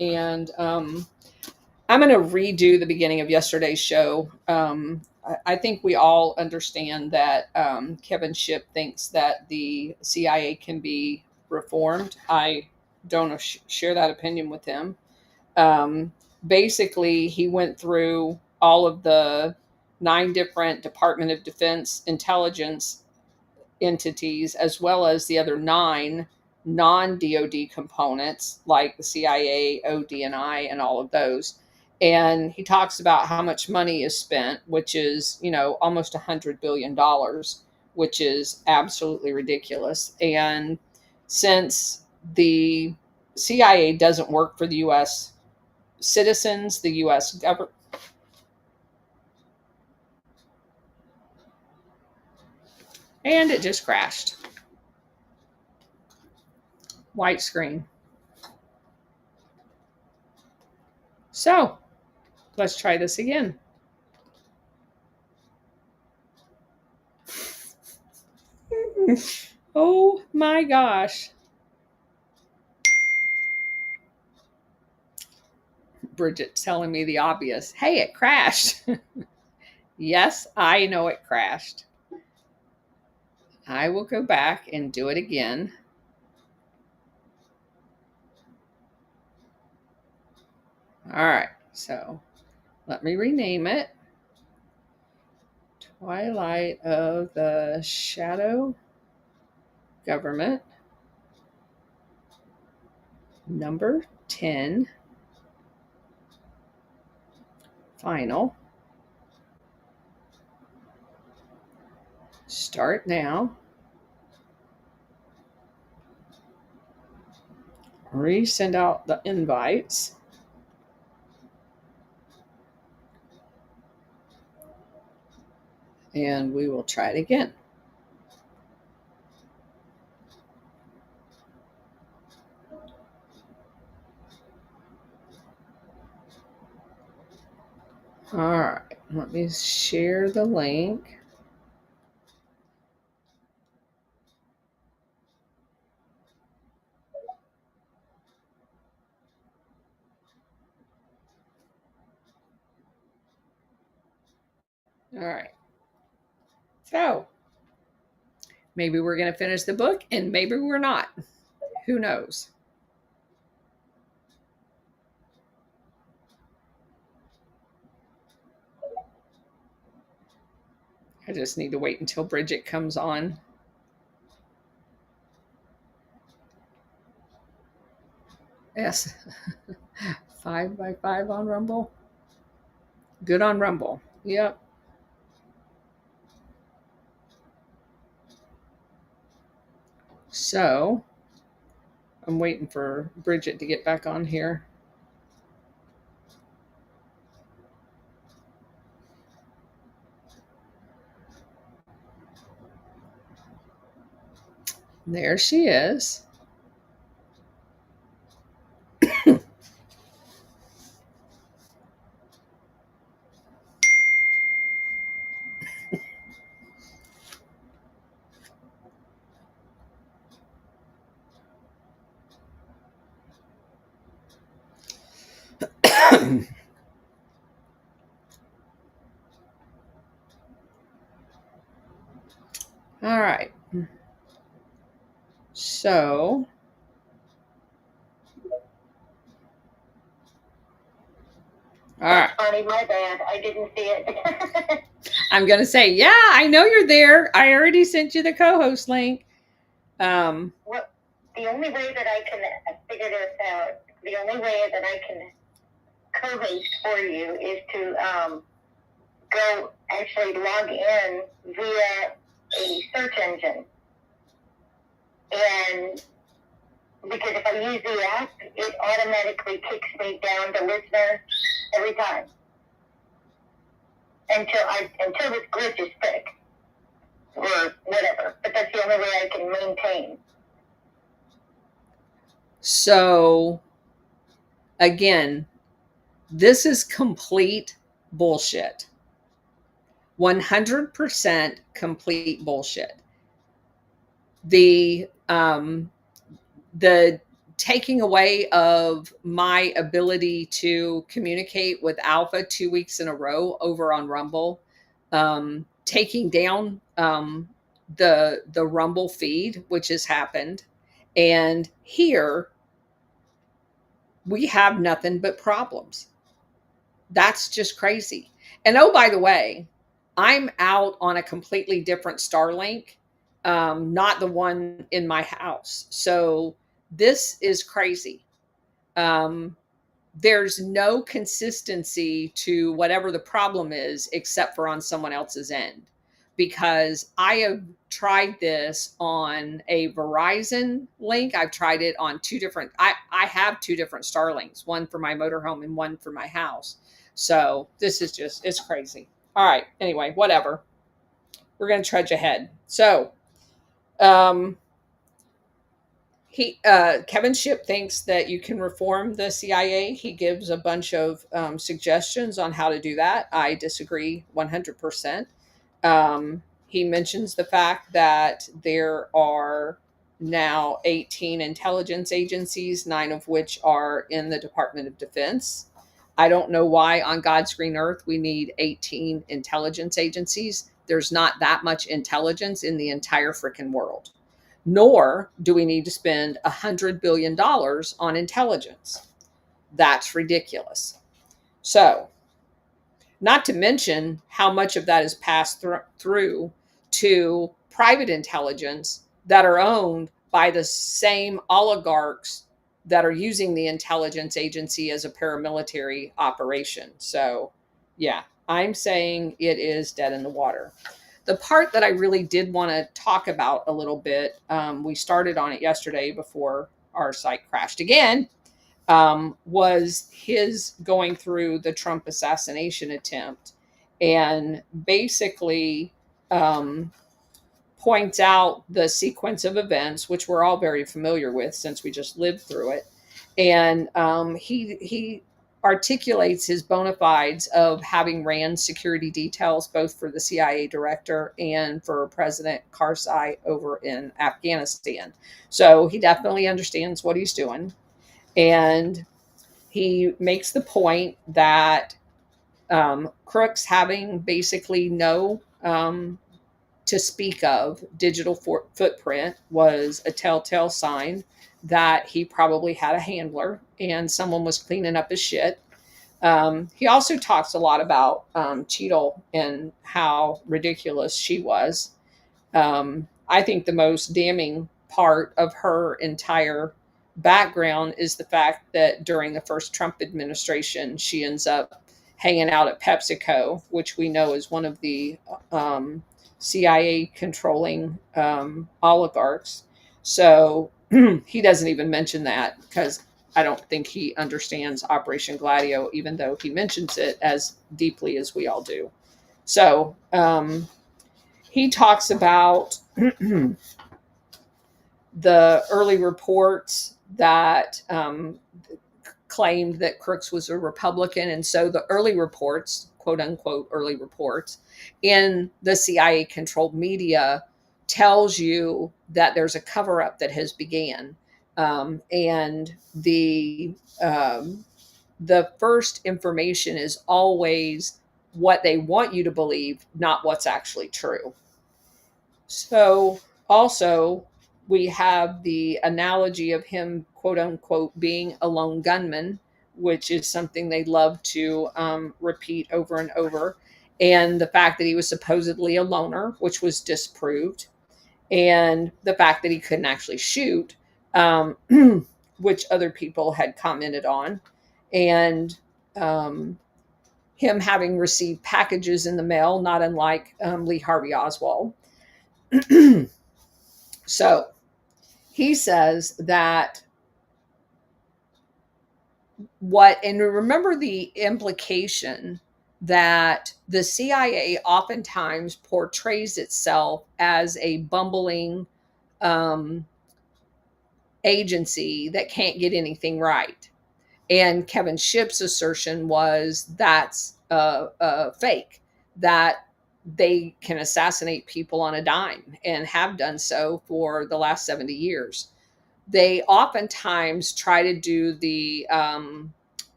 And I'm going to redo the beginning of yesterday's show. I think we all understand that Kevin Shipp thinks that the CIA can be reformed. I don't share that opinion with him. Um, Basically, he went through all of the 9 different Department of Defense intelligence entities, as well as the other 9 non DoD components, like the CIA, ODNI, and all of those. And he talks about how much money is spent, which is, almost $100 billion, which is absolutely ridiculous. And since the CIA doesn't work for the U.S. citizens, the U.S. government, and it just crashed. White screen. So let's try this again. Oh my gosh. Bridget's telling me the obvious. Hey, it crashed. Yes, I know it crashed. I will go back and do it again. All right, so let me rename it. Twilight of the Shadow Government, number 10, final. Start now. Resend out the invites. And we will try it again. All right, let me share the link. All right. So maybe we're going to finish the book and maybe we're not. Who knows? I just need to wait until Bridget comes on. Yes. 5x5 on Rumble. Good on Rumble. Yep. So I'm waiting for Bridget to get back on here. There she is. All right. So all right. Funny, my bad. I didn't see it. I'm going to say, yeah, I know you're there. I already sent you the co-host link. Well, the only way that I can figure this out, the only way that I can co-host for you is to go actually log in via a search engine. And because if I use the app, it automatically kicks me down to listener every time until this glitch is fixed or whatever. But that's the only way I can maintain. So again, this is complete bullshit. 100% complete bullshit. The taking away of my ability to communicate with Alpha 2 weeks in a row over on Rumble, taking down the Rumble feed, which has happened, and here we have nothing but problems. That's just crazy. And oh, by the way, I'm out on a completely different Starlink, not the one in my house. So this is crazy. Um, there's no consistency to whatever the problem is, except for on someone else's end. Because I have tried this on a Verizon link. I've tried it on I have two different Starlinks, one for my motorhome and one for my house. So this is it's crazy. All right. Anyway, whatever. We're going to trudge ahead. So, um, Kevin Shipp thinks that you can reform the CIA. He gives a bunch of suggestions on how to do that. I disagree 100%. He mentions the fact that there are now 18 intelligence agencies, 9 of which are in the Department of Defense. I don't know why on God's green earth we need 18 intelligence agencies. There's not that much intelligence in the entire freaking world. Nor do we need to spend $100 billion on intelligence. That's ridiculous. So, not to mention how much of that is passed through to private intelligence that are owned by the same oligarchs that are using the intelligence agency as a paramilitary operation. So, yeah, I'm saying it is dead in the water. The part that I really did want to talk about a little bit, we started on it yesterday before our site crashed again, was his going through the Trump assassination attempt and basically points out the sequence of events, which we're all very familiar with since we just lived through it. And he articulates his bona fides of having ran security details both for the CIA director and for President Karzai over in Afghanistan. So he definitely understands what he's doing. And he makes the point that crooks having basically no to speak of digital footprint was a telltale sign that he probably had a handler and someone was cleaning up his shit. He also talks a lot about Cheadle and how ridiculous she was. I think the most damning part of her entire background is the fact that during the first Trump administration, she ends up hanging out at PepsiCo, which we know is one of the CIA controlling oligarchs. So he doesn't even mention that because I don't think he understands Operation Gladio, even though he mentions it as deeply as we all do. So he talks about the early reports that claimed that Crooks was a Republican. And so the early reports, quote unquote, early reports in the CIA controlled media tells you that there's a cover up that has began. And the first information is always what they want you to believe, not what's actually true. So also we have the analogy of him, quote unquote, being a lone gunman, which is something they love to repeat over and over. And the fact that he was supposedly a loner, which was disproved. And the fact that he couldn't actually shoot, which other people had commented on. And him having received packages in the mail, not unlike Lee Harvey Oswald. So he says that and remember the implication that the CIA oftentimes portrays itself as a bumbling agency that can't get anything right. And Kevin Shipp's assertion was that's a fake, that they can assassinate people on a dime and have done so for the last 70 years. they oftentimes try to do the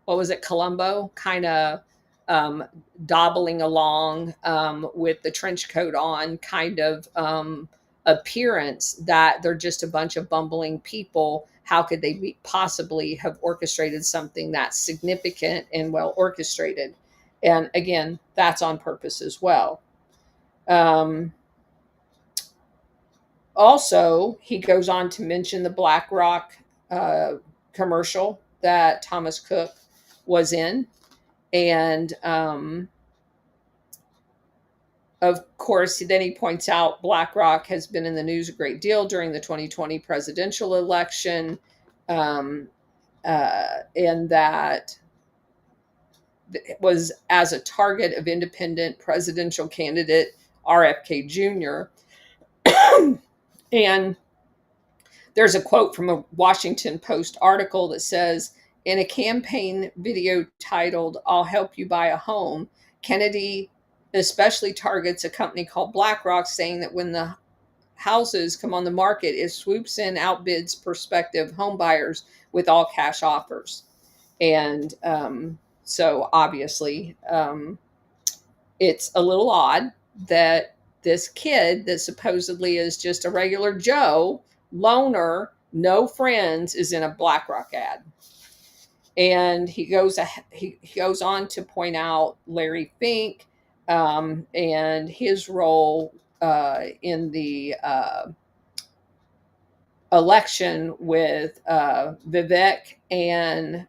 what was it, Columbo kind of dobbling along with the trench coat on kind of appearance, that they're just a bunch of bumbling people. How could they possibly have orchestrated something that's significant and well orchestrated? And again, that's on purpose as well. Also, he goes on to mention the BlackRock commercial that Thomas Cook was in. And of course, then he points out BlackRock has been in the news a great deal during the 2020 presidential election, and that it was as a target of independent presidential candidate RFK Jr. And there's a quote from a Washington Post article that says, in a campaign video titled, "I'll Help You Buy a Home," Kennedy especially targets a company called BlackRock, saying that when the houses come on the market, it swoops in, outbids prospective home buyers with all cash offers. And so obviously, it's a little odd that this kid that supposedly is just a regular Joe, loner, no friends, is in a BlackRock ad. And he goes on to point out Larry Fink and his role in the election with Vivek and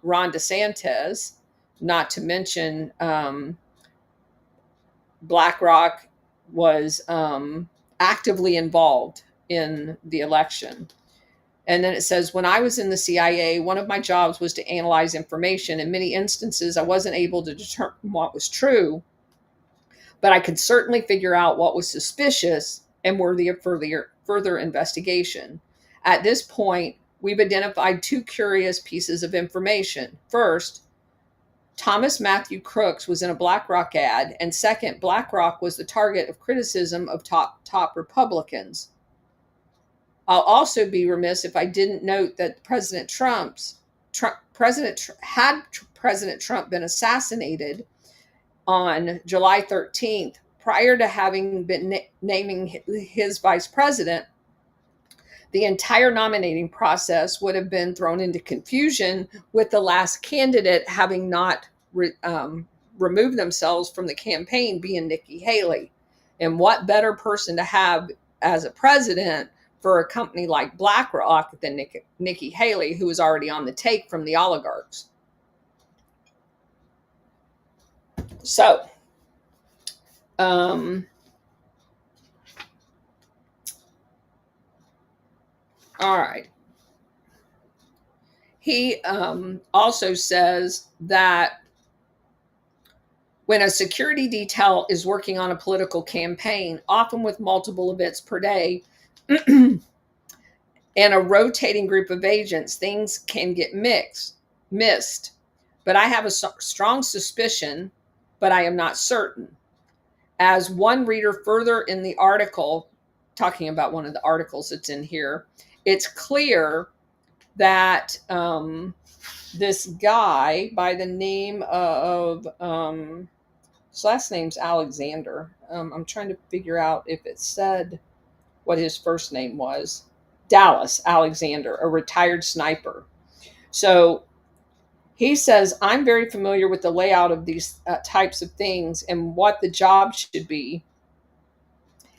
Ron DeSantis, not to mention BlackRock was actively involved in the election. And then it says, when I was in the CIA, one of my jobs was to analyze information. In many instances, I wasn't able to determine what was true, but I could certainly figure out what was suspicious and worthy of further investigation. At this point, we've identified two curious pieces of information. First, Thomas Matthew Crooks was in a BlackRock ad, and second, BlackRock was the target of criticism of top Republicans. I'll also be remiss if I didn't note that had President Trump been assassinated on July 13th, prior to having been naming his vice president, the entire nominating process would have been thrown into confusion, with the last candidate having not removed themselves from the campaign being Nikki Haley. And what better person to have as a president for a company like BlackRock than Nikki Haley, who was already on the take from the oligarchs. So, all right. He also says that when a security detail is working on a political campaign, often with multiple events per day, and a rotating group of agents, things can get missed. But I have a strong suspicion, but I am not certain. As one reader further in the article, talking about one of the articles that's in here, it's clear that this guy by the name of, his last name's Alexander. I'm trying to figure out if it said what his first name was. Dallas Alexander, a retired sniper. So he says, I'm very familiar with the layout of these types of things and what the job should be,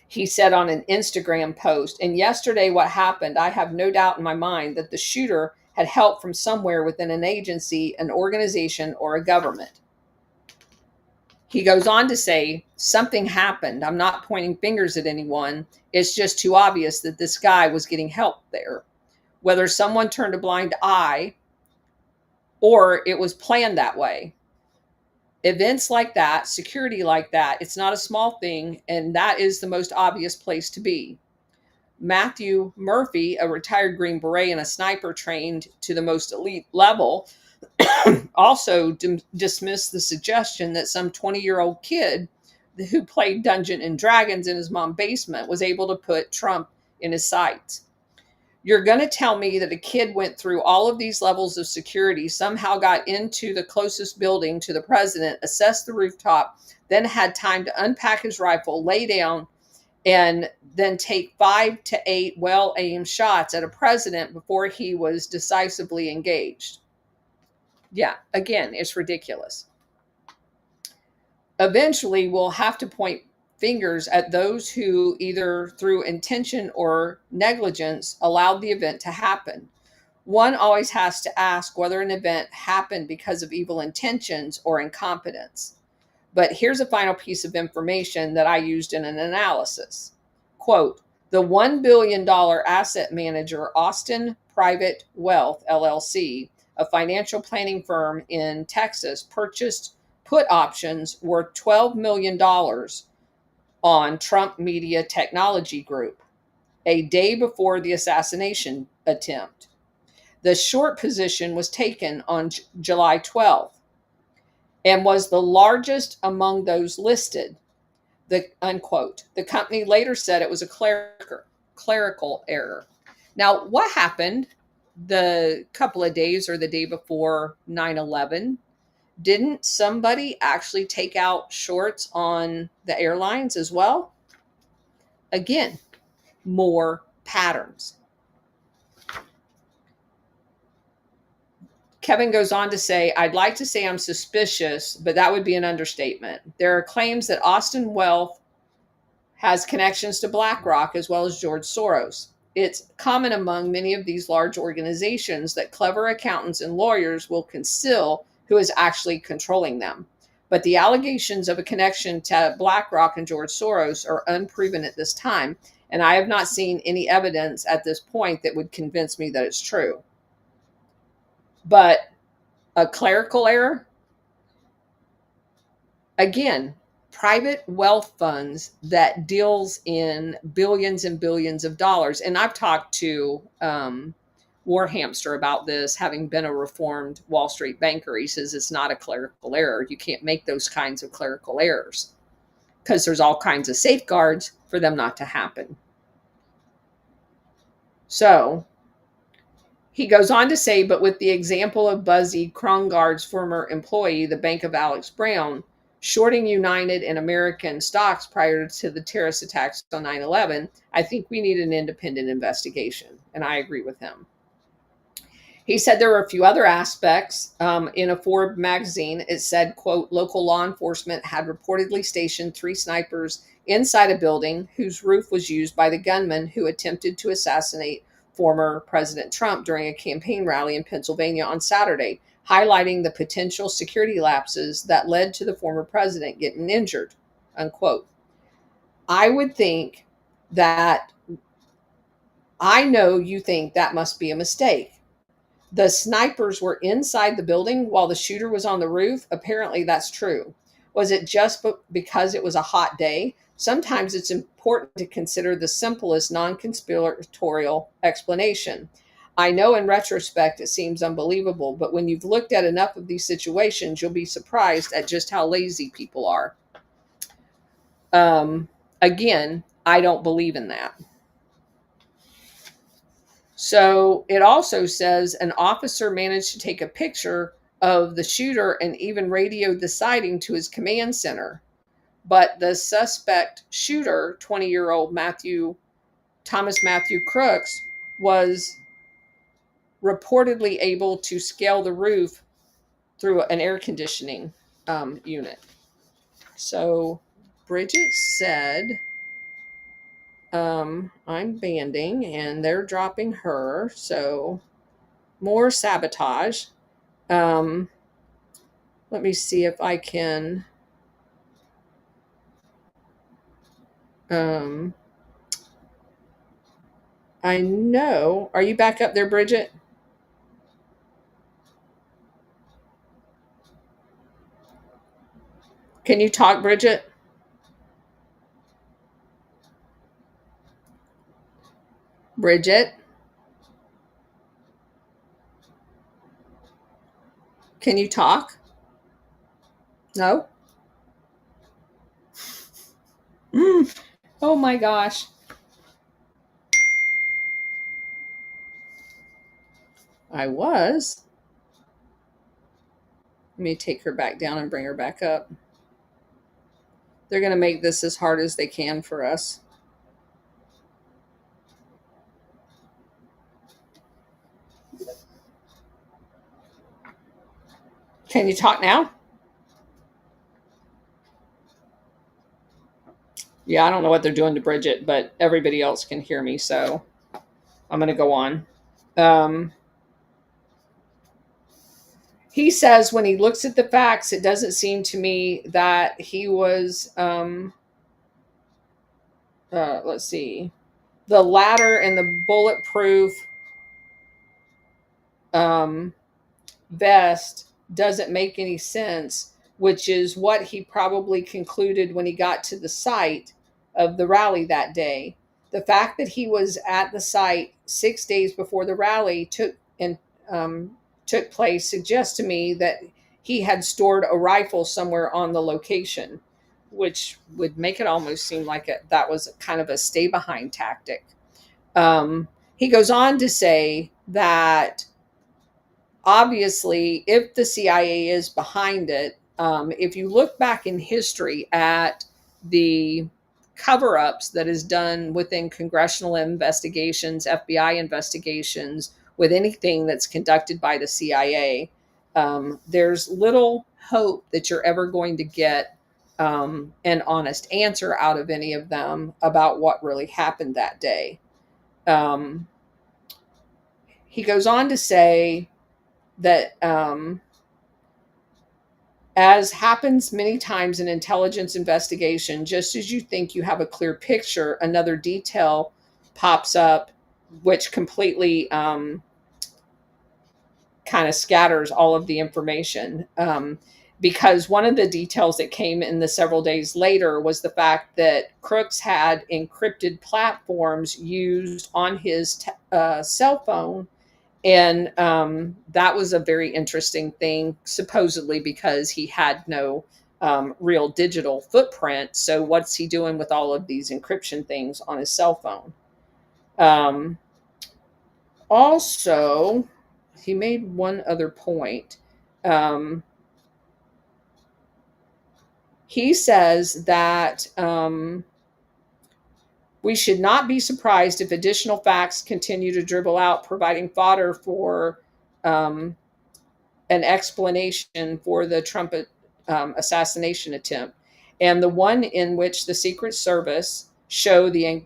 he said on an Instagram post. And yesterday, what happened, I have no doubt in my mind that the shooter had help from somewhere within an agency, an organization, or a government. He goes on to say, something happened. I'm not pointing fingers at anyone. It's just too obvious that this guy was getting help there. Whether someone turned a blind eye or it was planned that way. Events like that, security like that, it's not a small thing, and that is the most obvious place to be. Matthew Murphy, a retired Green Beret and a sniper trained to the most elite level, also dismissed the suggestion that some 20-year-old kid who played Dungeons and Dragons in his mom's basement was able to put Trump in his sights. You're going to tell me that a kid went through all of these levels of security, somehow got into the closest building to the president, assessed the rooftop, then had time to unpack his rifle, lay down, and then take 5 to 8 well-aimed shots at a president before he was decisively engaged? Yeah, again, it's ridiculous. Eventually, we'll have to point fingers at those who, either through intention or negligence, allowed the event to happen. One always has to ask whether an event happened because of evil intentions or incompetence. But here's a final piece of information that I used in an analysis. Quote, the $1 billion asset manager, Austin Private Wealth, LLC, a financial planning firm in Texas, purchased put options worth $12 million on Trump Media Technology Group a day before the assassination attempt. The short position was taken on July 12th and was the largest among those listed. The unquote. The company later said it was a clerical error. Now, what happened the couple of days or the day before 9/11? Didn't somebody actually take out shorts on the airlines as well? Again, more patterns. Kevin goes on to say, I'd like to say I'm suspicious, but that would be an understatement. There are claims that Austin Wealth has connections to BlackRock as well as George Soros. It's common among many of these large organizations that clever accountants and lawyers will conceal who is actually controlling them. But the allegations of a connection to BlackRock and George Soros are unproven at this time, and I have not seen any evidence at this point that would convince me that it's true. But a clerical error? Again, private wealth funds that deals in billions and billions of dollars. And I've talked to Warhamster about this, having been a reformed Wall Street banker. He says it's not a clerical error. You can't make those kinds of clerical errors because there's all kinds of safeguards for them not to happen. So he goes on to say, but with the example of Buzzy Krongard's former employee, the Bank of Alex Brown, shorting United and American stocks prior to the terrorist attacks on 9/11, I think we need an independent investigation. And I agree with him. He said there were a few other aspects. In a Forbes magazine, it said, quote, local law enforcement had reportedly stationed 3 snipers inside a building whose roof was used by the gunman who attempted to assassinate former President Trump during a campaign rally in Pennsylvania on Saturday, highlighting the potential security lapses that led to the former president getting injured, unquote. I would think that, I know you think that must be a mistake. The snipers were inside the building while the shooter was on the roof. Apparently that's true. Was it just because it was a hot day? Sometimes it's important to consider the simplest non-conspiratorial explanation. I know in retrospect it seems unbelievable, but when you've looked at enough of these situations, you'll be surprised at just how lazy people are. Again, I don't believe in that. So it also says an officer managed to take a picture of the shooter and even radioed the sighting to his command center. But the suspect shooter, 20-year-old Thomas Matthew Crooks, was reportedly able to scale the roof through an air conditioning unit. So Bridget said, I'm banding and they're dropping her. So more sabotage. Let me see if I can. I know. Are you back up there, Bridget? Can you talk, Bridget? Bridget? Can you talk? No? Oh my gosh. I was. Let me take her back down and bring her back up. They're going to make this as hard as they can for us. Can you talk now? Yeah, I don't know what they're doing to Bridget, but everybody else can hear me, so I'm going to go on. He says when he looks at the facts, it doesn't seem to me that he was, let's see, the ladder and the bulletproof vest doesn't make any sense, which is what he probably concluded when he got to the site of the rally that day. The fact that he was at the site 6 days before the rally took place suggests to me that he had stored a rifle somewhere on the location, which would make it almost seem like that was kind of a stay behind tactic. He goes on to say that obviously, if the CIA is behind it, if you look back in history at the cover ups that is done within congressional investigations, FBI investigations, with anything that's conducted by the CIA, there's little hope that you're ever going to get an honest answer out of any of them about what really happened that day. He goes on to say that as happens many times in intelligence investigation, just as you think you have a clear picture, another detail pops up which completely kind of scatters all of the information. Because one of the details that came in the several days later was the fact that Crooks had encrypted platforms used on his cell phone. And that was a very interesting thing, supposedly because he had no real digital footprint. So what's he doing with all of these encryption things on his cell phone? Also, he made one other point. He says that we should not be surprised if additional facts continue to dribble out, providing fodder for an explanation for the Trump assassination attempt, and the one in which the Secret Service show the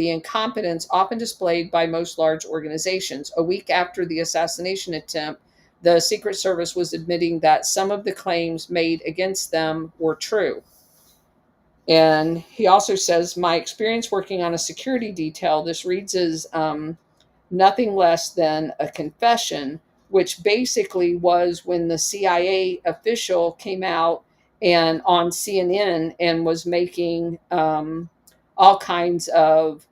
incompetence often displayed by most large organizations. A week after the assassination attempt, the Secret Service was admitting that some of the claims made against them were true. And he also says, my experience working on a security detail, this reads as nothing less than a confession, which basically was when the CIA official came out and on CNN and was making all kinds of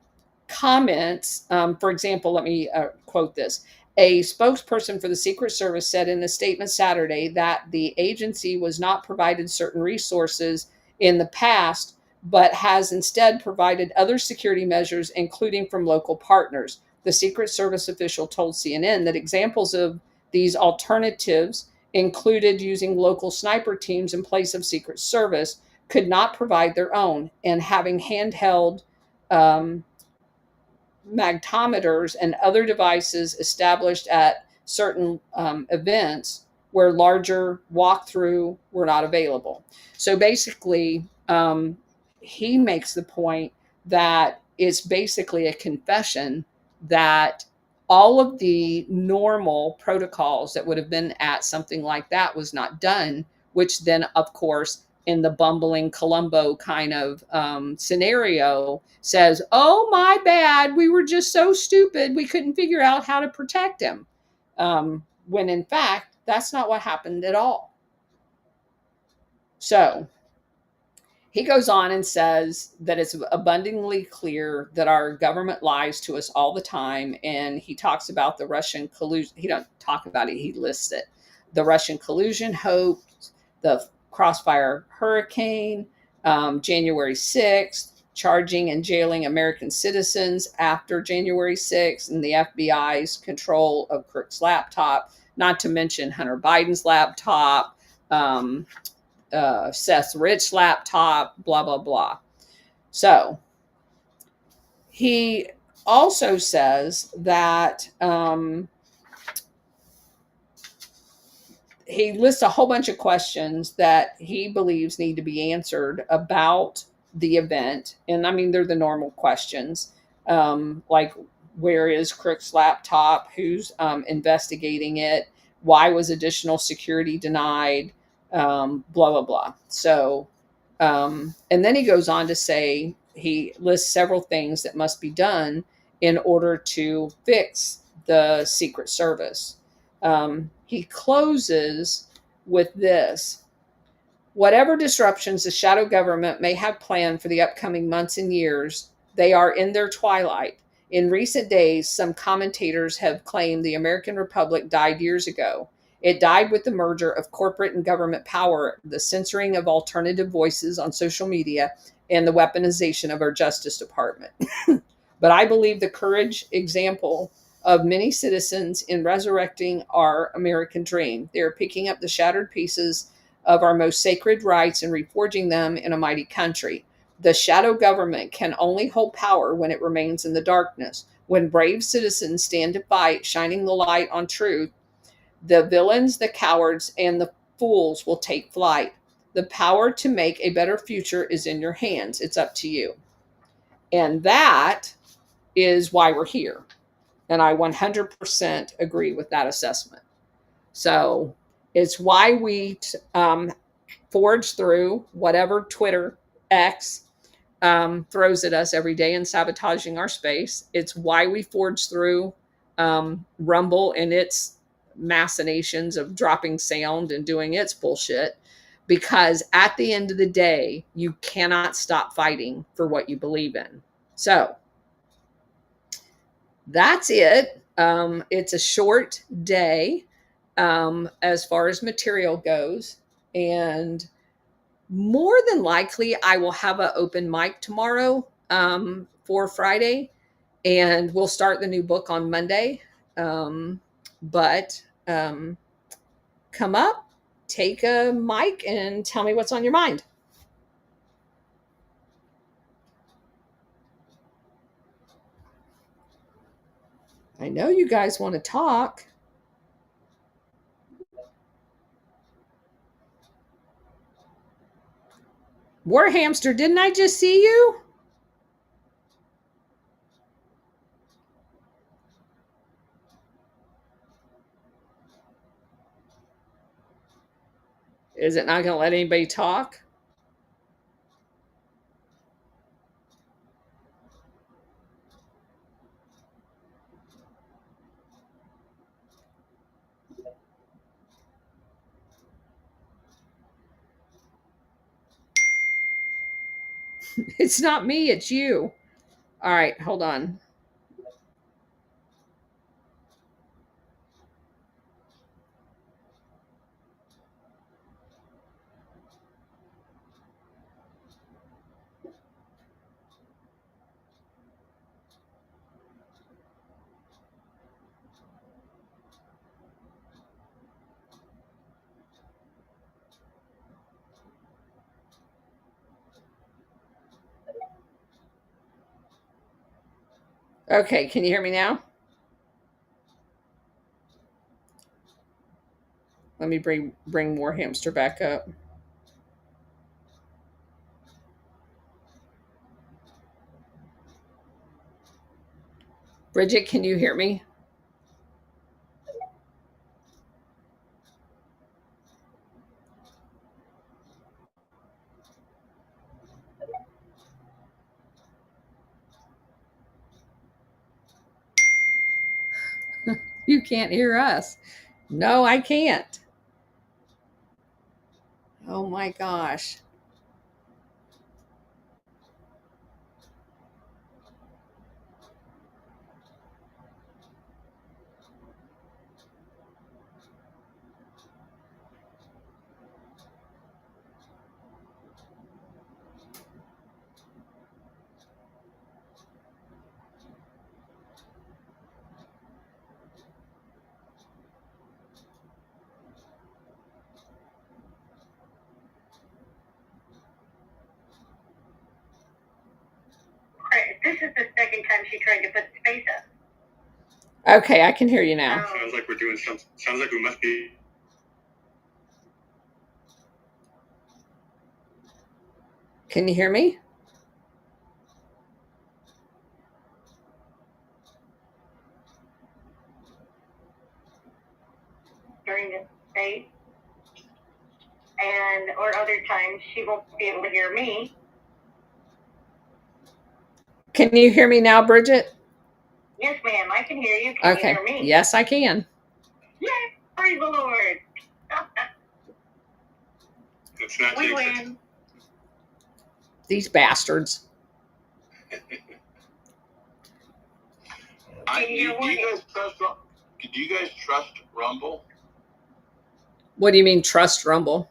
comments. For example, let me quote this. A spokesperson for the Secret Service said in a statement Saturday that the agency was not provided certain resources in the past, but has instead provided other security measures, including from local partners. The Secret Service official told CNN that examples of these alternatives included using local sniper teams in place of Secret Service, could not provide their own, and having handheld magnetometers and other devices established at certain events where larger walkthrough were not available. So basically, he makes the point that it's basically a confession that all of the normal protocols that would have been at something like that was not done, which then, of course, in the bumbling Columbo kind of scenario says, oh, my bad, we were just so stupid, we couldn't figure out how to protect him. When in fact, that's not what happened at all. So he goes on and says that it's abundantly clear that our government lies to us all the time. And he talks about the Russian collusion. He don't talk about it, he lists it. The Russian collusion hoax, the Crossfire Hurricane, January 6th, charging and jailing American citizens after January 6th, and the FBI's control of Crook's laptop, not to mention Hunter Biden's laptop, Seth Rich's laptop, blah, blah, blah. So he also says that he lists a whole bunch of questions that he believes need to be answered about the event. And I mean, they're the normal questions, like where is Crook's laptop? Who's investigating it? Why was additional security denied? Blah, blah, blah. So, and then he goes on to say he lists several things that must be done in order to fix the Secret Service. He closes with this: whatever disruptions the shadow government may have planned for the upcoming months and years, they are in their twilight. In recent days, some commentators have claimed the American Republic died years ago. It died with the merger of corporate and government power, the censoring of alternative voices on social media, and the weaponization of our Justice Department. But I believe the courage example of many citizens in resurrecting our American dream. They are picking up the shattered pieces of our most sacred rights and reforging them in a mighty country. The shadow government can only hold power when it remains in the darkness. When brave citizens stand to fight, shining the light on truth, the villains, the cowards, and the fools will take flight. The power to make a better future is in your hands. It's up to you. And that is why we're here. And I 100% agree with that assessment. So it's why we forge through whatever Twitter X throws at us every day and sabotaging our space. It's why we forge through Rumble and its machinations of dropping sound and doing its bullshit. Because at the end of the day, you cannot stop fighting for what you believe in. So that's it. It's a short day as far as material goes. And more than likely, I will have an open mic tomorrow for Friday. And we'll start the new book on Monday. But come up, take a mic, and tell me what's on your mind. I know you guys want to talk. War Hamster, didn't I just see you? Is it not going to let anybody talk? It's not me, it's you. All right, hold on. Okay, can you hear me now? Let me bring War Hamster back up. Bridget, can you hear me? You can't hear us. No, I can't. Oh my gosh. second time she tried to put the space up. Okay, I can hear you now. Sounds like we're doing something. Sounds like we must be. Can you hear me? During the space, or other times she won't be able to hear me. Can you hear me now, Bridget? Yes, ma'am, I can hear you. Can you hear me? Yes, I can. Yay! Praise the Lord. Let's not We jinx it. win. These bastards. Do you guys trust Rumble? What do you mean trust Rumble?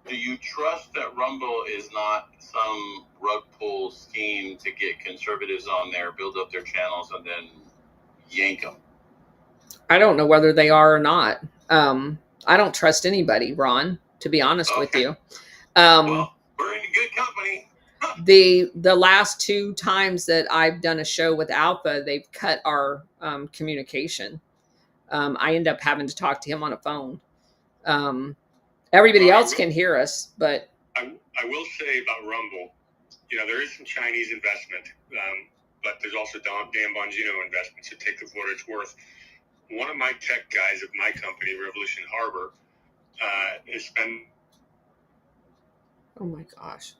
Do you trust that Rumble is not some rug pull scheme to get conservatives on there, build up their channels, and then yank them? I don't know whether they are or not. I don't trust anybody, Ron, to be honest with you. Well, we're in good company. The last 2 times that I've done a show with Alpha, they've cut our communication. I end up having to talk to him on a phone. Everybody else can hear us, but I will say about Rumble, there is some Chinese investment, but there's also Dan Bongino investments that take it for what it's worth. One of my tech guys of my company, Revolution Harbor, has spent. oh my gosh.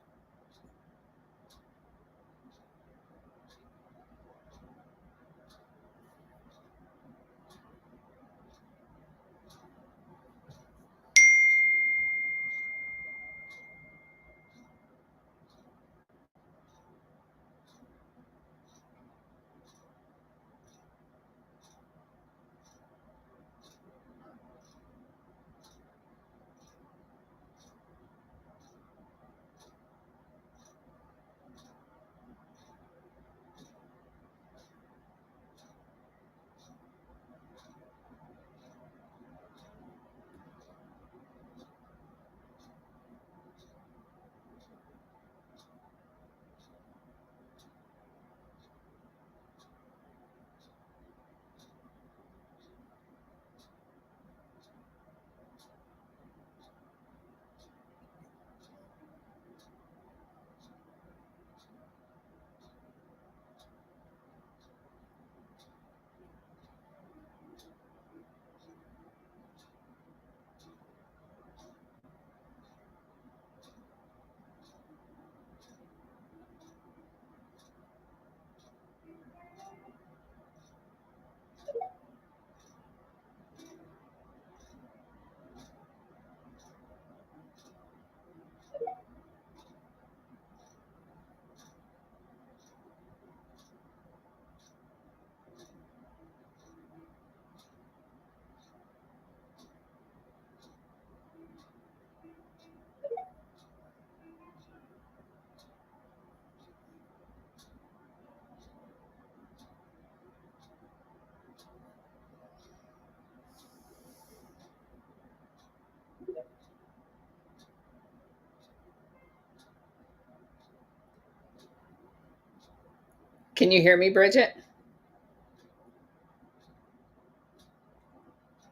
Can you hear me, Bridget?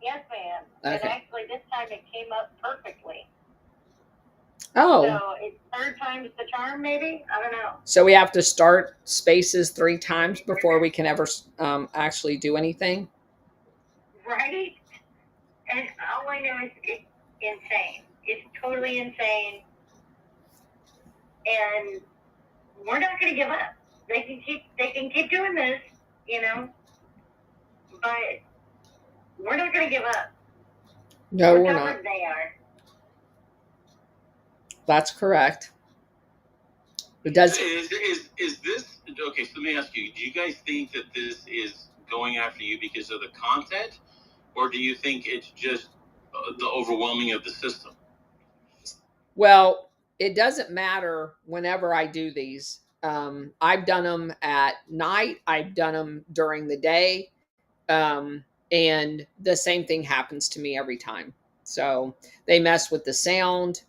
Yes, ma'am. Okay. And actually, this time it came up perfectly. Oh. So it's 3rd time's the charm, maybe? I don't know. So we have to start spaces 3 times before we can ever actually do anything? Right? And all I know is it's insane. It's totally insane. And we're not going to give up. They can keep doing this, but we're not going to give up. No, we're tougher not. than they are. That's correct. It does. Is this okay? So let me ask you: do you guys think that this is going after you because of the content, or do you think it's just the overwhelming of the system? Well, it doesn't matter whenever I do these. I've done them at night. I've done them during the day. And the same thing happens to me every time. So they mess with the sound.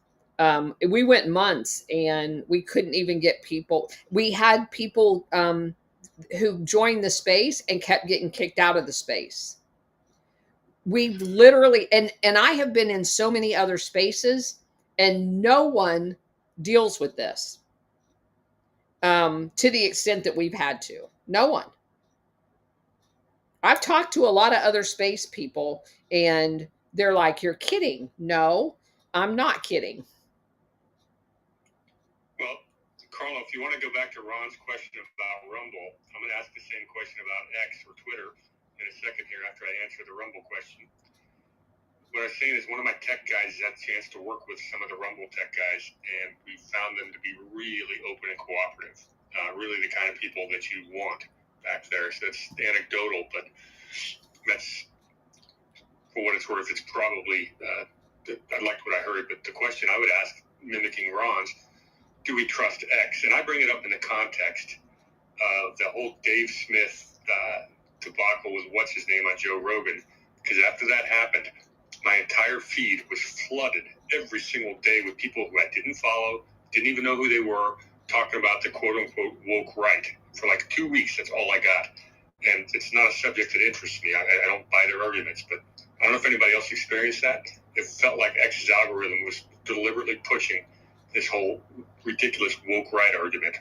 We went months and we couldn't even get people. We had people who joined the space and kept getting kicked out of the space. We literally, and I have been in so many other spaces, and no one deals with this to the extent that we've had to. No one. I've talked to a lot of other space people, and they're like, "You're kidding." No, I'm not kidding. Well, Carla, if you want to go back to Ron's question about Rumble, I'm going to ask the same question about X or Twitter in a second here after I answer the Rumble question. What I'm saying is one of my tech guys had a chance to work with some of the Rumble tech guys, and we found them to be really open and cooperative, really the kind of people that you want back there. So that's anecdotal, but that's, for what it's worth, it's probably, I liked what I heard, but the question I would ask, mimicking Ron's, do we trust X? And I bring it up in the context of the whole Dave Smith debacle with what's his name on Joe Rogan, because after that happened, my entire feed was flooded every single day with people who I didn't follow, didn't even know who they were, talking about the quote-unquote woke right. For like 2 weeks, that's all I got. And it's not a subject that interests me. I don't buy their arguments, but I don't know if anybody else experienced that. It felt like X's algorithm was deliberately pushing this whole ridiculous woke right argument.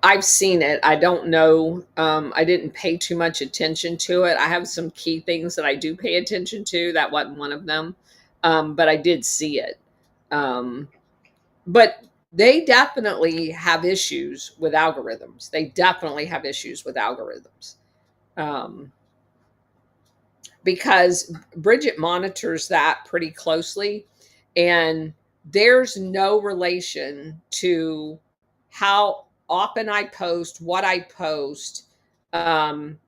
I've seen it. I don't know. I didn't pay too much attention to it. I have some key things that I do pay attention to. That wasn't one of them, but I did see it. But they definitely have issues with algorithms. They definitely have issues with algorithms. Because Bridget monitors that pretty closely, and there's no relation to how often I post, what I post, and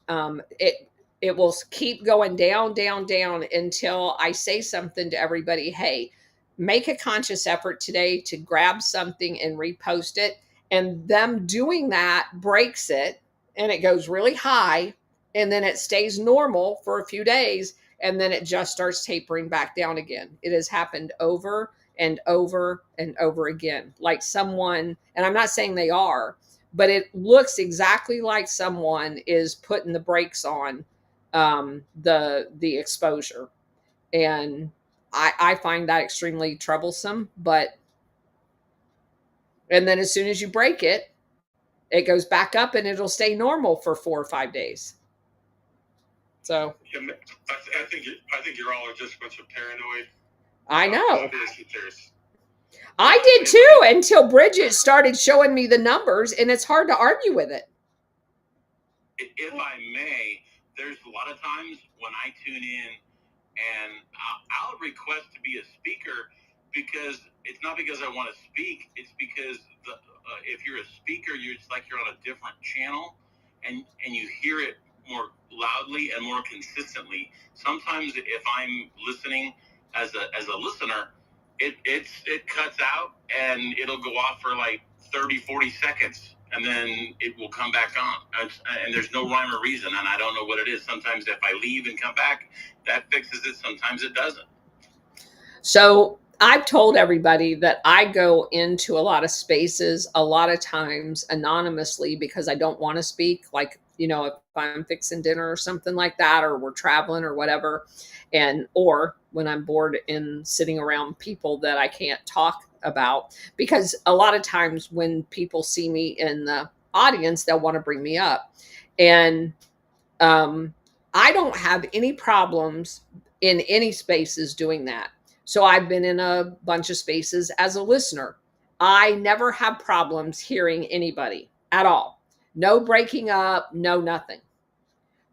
it will keep going down, down, down until I say something to everybody. Hey, make a conscious effort today to grab something and repost it. And them doing that breaks it, and it goes really high, and then it stays normal for a few days, and then it just starts tapering back down again. It has happened over and over and over again. Like someone, and I'm not saying they are, but it looks exactly like someone is putting the brakes on the exposure. And I find that extremely troublesome. But and then as soon as you break it, it goes back up, and it'll stay normal for 4 or 5 days. So I think you all are just a bunch of paranoid. I know. There's I did too, until Bridget started showing me the numbers, and it's hard to argue with it. If I may, there's a lot of times when I tune in and I'll request to be a speaker, because it's not because I want to speak, it's because if you're a speaker, it's like you're on a different channel, and you hear it more loudly and more consistently. Sometimes if I'm listening as a listener, it cuts out and it'll go off for like 30-40 seconds, and then it will come back on, and there's no rhyme or reason, and I don't know what it is. Sometimes if I leave and come back, that fixes it. Sometimes it doesn't. So I've told everybody that I go into a lot of spaces a lot of times anonymously because I don't want to speak. Like, if I'm fixing dinner or something like that, or we're traveling or whatever, or when I'm bored and sitting around people that I can't talk about, because a lot of times when people see me in the audience, they'll want to bring me up. And I don't have any problems in any spaces doing that. So I've been in a bunch of spaces as a listener. I never have problems hearing anybody at all. No breaking up, no nothing.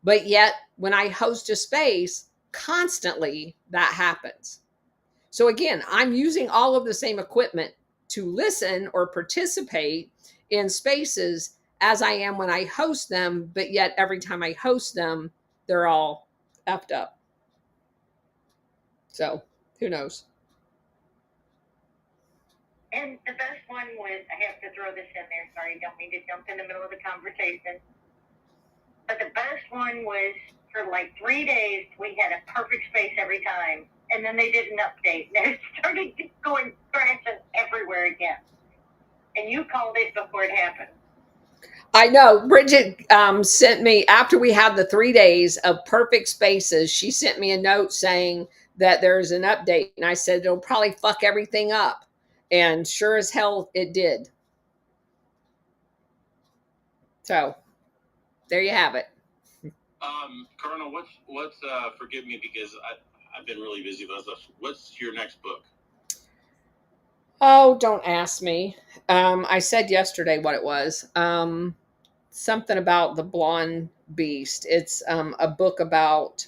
But yet when I host a space, constantly that happens. So again, I'm using all of the same equipment to listen or participate in spaces as I am when I host them, but yet every time I host them, they're all effed up. So who knows? And the best one was, I have to throw this in there, sorry, don't mean to jump in the middle of the conversation. But the best one was, for like 3 days, we had a perfect space every time. And then they did an update, and it started going crashing everywhere again. and you called it before it happened. I know. Bridget sent me, after we had the 3 days of perfect spaces, she sent me a note saying that there's an update. And I said, it'll probably fuck everything up. And sure as hell it did. So there you have it. Colonel, what's forgive me because I've been really busy with stuff. What's your next book? Oh, don't ask me. I said yesterday what it was. Something about the blonde beast. It's a book about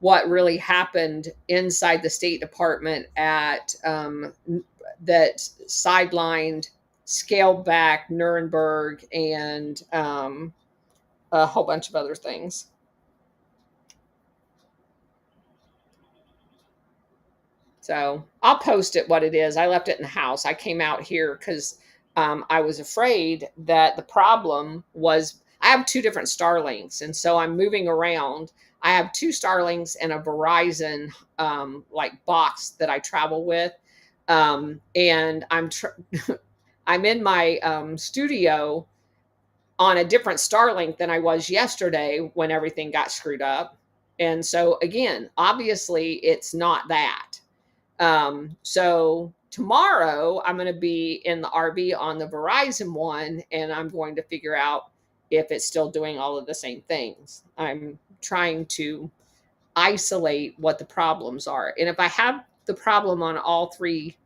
what really happened inside the State Department at that sidelined, scaled back Nuremberg and a whole bunch of other things. So I'll post it what it is. I left it in the house. I came out here because I was afraid that the problem was I have 2 different Starlinks. And so I'm moving around. I have 2 Starlinks and a Verizon like box that I travel with. And I'm in my studio on a different Starlink than I was yesterday when everything got screwed up. And so again, obviously it's not that. So tomorrow I'm going to be in the RV on the Verizon one, and I'm going to figure out if it's still doing all of the same things. I'm trying to isolate what the problems are. And if I have the problem on all 3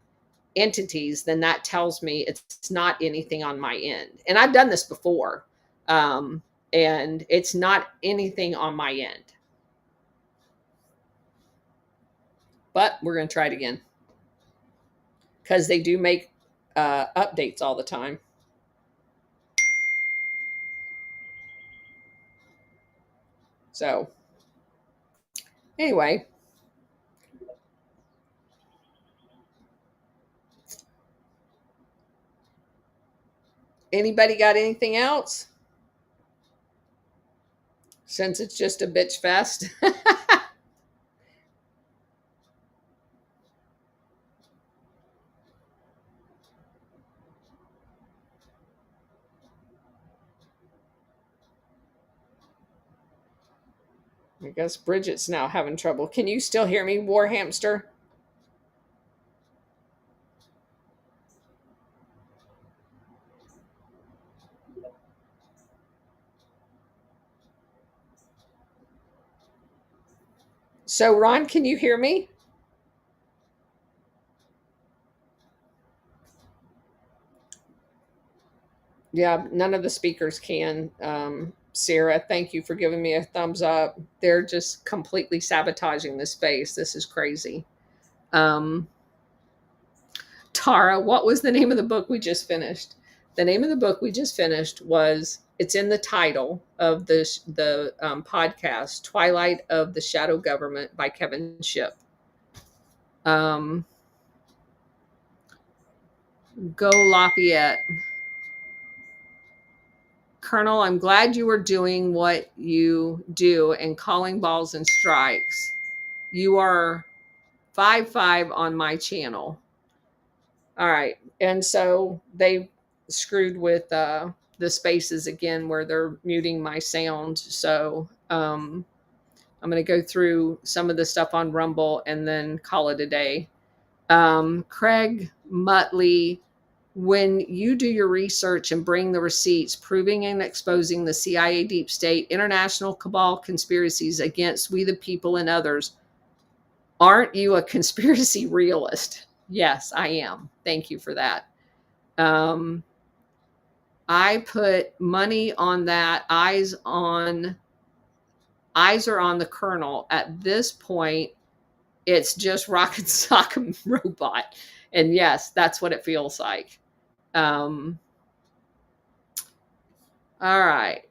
entities, then that tells me it's not anything on my end. And I've done this before. And it's not anything on my end. But we're going to try it again. Because they do make updates all the time. So, anyway. Anybody got anything else? Since it's just a bitch fest. I guess Bridget's now having trouble. Can you still hear me, War Hamster? So, Ron, can you hear me? Yeah, none of the speakers can. Sarah, thank you for giving me a thumbs up. They're just completely sabotaging the space. This is crazy. Tara, what was the name of the book we just finished? The name of the book we just finished was, it's in the title of the podcast, Twilight of the Shadow Government by Kevin Shipp. Go Lafayette. Colonel, I'm glad you are doing what you do and calling balls and strikes. You are 5-5 on my channel. All right. And so they screwed with the spaces again where they're muting my sound. So I'm going to go through some of the stuff on Rumble and then call it a day. Craig Muttley, when you do your research and bring the receipts proving and exposing the CIA deep state, international cabal conspiracies against we the people and others, aren't you a conspiracy realist? Yes, I am. Thank you for that. I put money on that. Eyes are on the Colonel. At this point, it's just rock and sock robot. And yes, that's what it feels like. All right.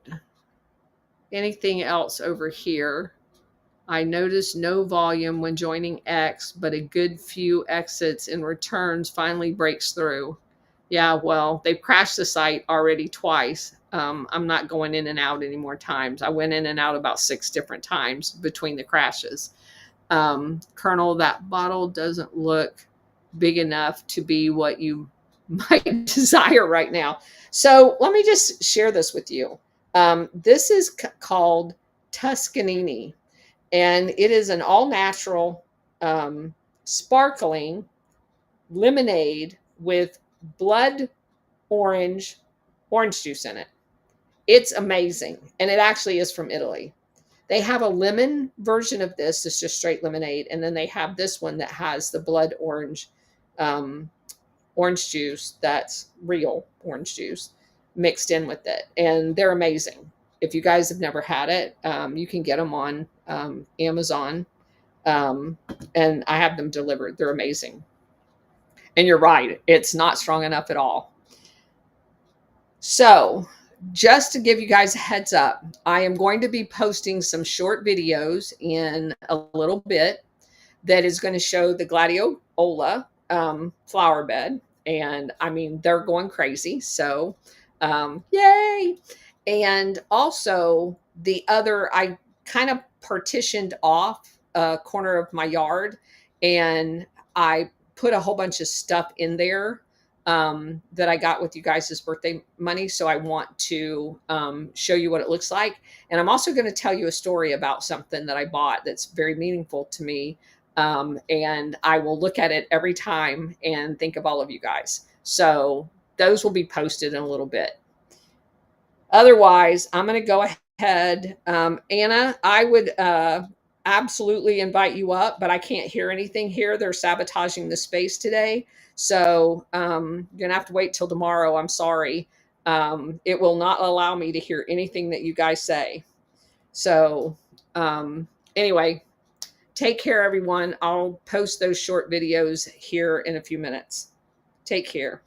Anything else over here? I noticed no volume when joining X, but a good few exits and returns finally breaks through. Yeah, well, they've crashed the site already twice. I'm not going in and out any more times. I went in and out about 6 different times between the crashes. Colonel, that bottle doesn't look big enough to be what you my desire right now. So let me just share this with you. This is called Tuscanini, and it is an all natural, sparkling lemonade with blood orange juice in it. It's amazing, and it actually is from Italy. They have a lemon version of this. It's just straight lemonade, and then they have this one that has the blood um, orange juice. That's real orange juice mixed in with it, and they're amazing. If you guys have never had it, you can get them on Amazon, um, and I have them delivered. They're amazing. And you're right, it's not strong enough at all. So, just to give you guys a heads up, I am going to be posting some short videos in a little bit that is going to show the gladiola flower bed. And I mean, they're going crazy. So, yay. And also, the other, I kind of partitioned off a corner of my yard, and I put a whole bunch of stuff in there that I got with you guys' birthday money. So I want to show you what it looks like. And I'm also going to tell you a story about something that I bought that's very meaningful to me. And I will look at it every time and think of all of you guys. So those will be posted in a little bit. Otherwise, I'm going to go ahead. Anna, I would absolutely invite you up, but I can't hear anything here. They're sabotaging the space today. So you're going to have to wait till tomorrow. I'm sorry. It will not allow me to hear anything that you guys say. So anyway, take care, everyone. I'll post those short videos here in a few minutes. Take care.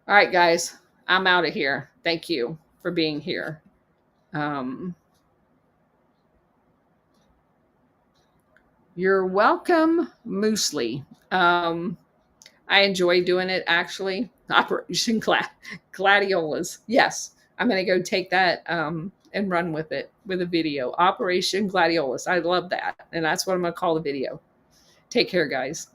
All right, guys, I'm out of here. Thank you for being here. You're welcome, Moosely. I enjoy doing it, actually. Operation Gladiolas. Yes, I'm going to go take that and run with it with a video. Operation Gladiolas. I love that. And that's what I'm going to call the video. Take care, guys.